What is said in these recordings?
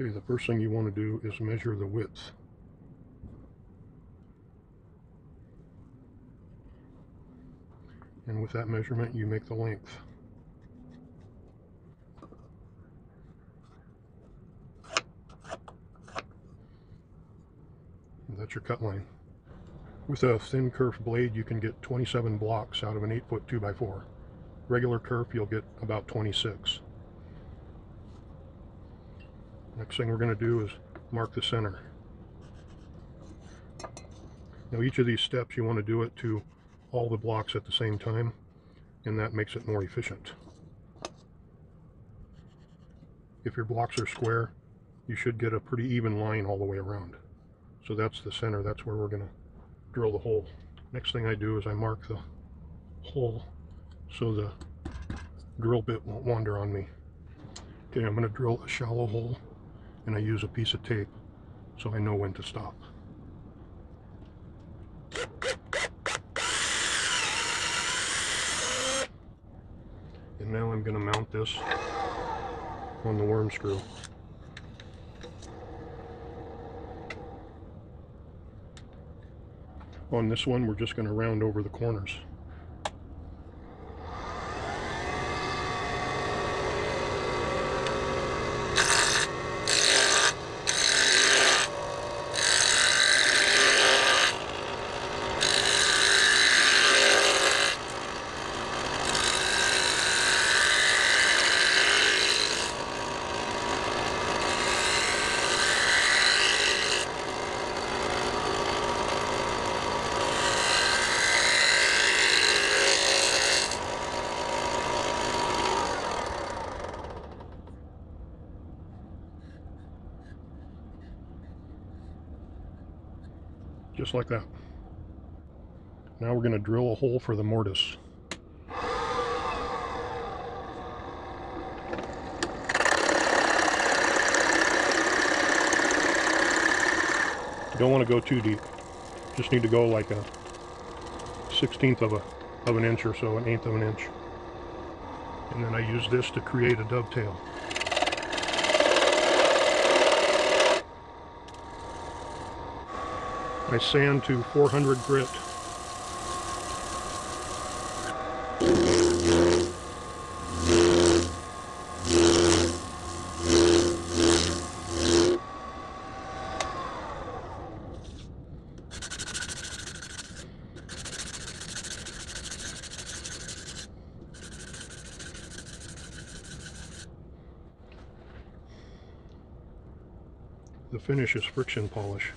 Okay, the first thing you want to do is measure the width. And with that measurement, you make the length. And that's your cut line. With a thin kerf blade, you can get 27 blocks out of an 8-foot 2x4. Regular kerf, you'll get about 26. Next thing we're going to do is mark the center. Now each of these steps you want to do it to all the blocks at the same time, and that makes it more efficient. If your blocks are square, you should get a pretty even line all the way around. So that's the center, that's where we're going to drill the hole. Next thing I do is I mark the hole so the drill bit won't wander on me. Okay, I'm going to drill a shallow hole, and I use a piece of tape so I know when to stop. And now I'm going to mount this on the worm screw. On this one, we're just going to round over the corners. Just like that. Now we're going to drill a hole for the mortise. You don't want to go too deep. Just need to go like a 1/16 of an inch or so, an 1/8 of an inch. And then I use this to create a dovetail. I sand to 400 grit. The finish is friction polish.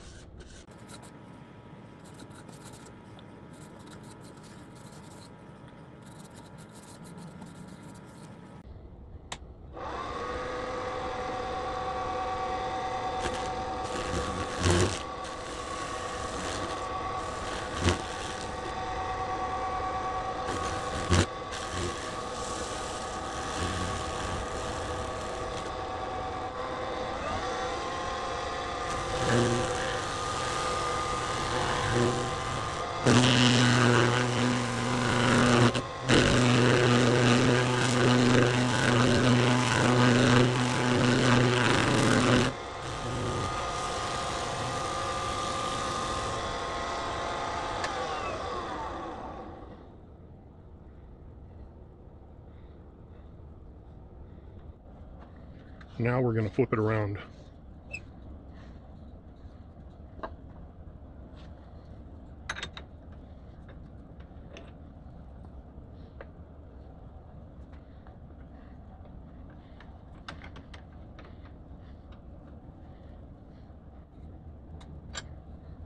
Now we're going to flip it around.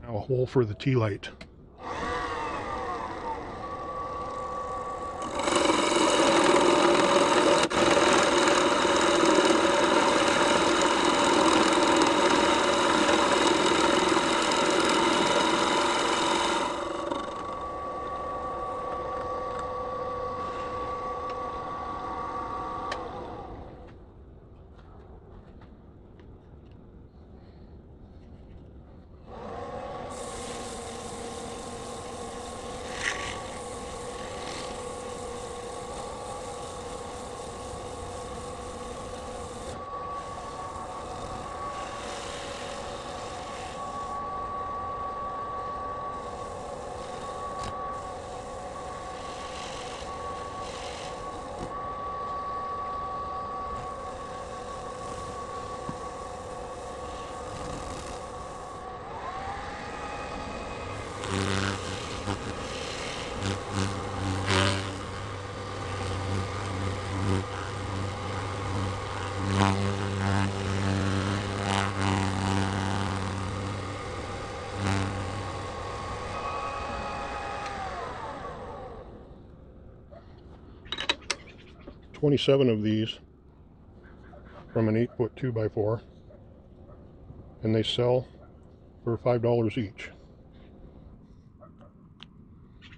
Now a hole for the tea light. 27 of these from an 8-foot 2x4, and they sell for $5 each.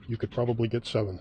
You could probably get 7.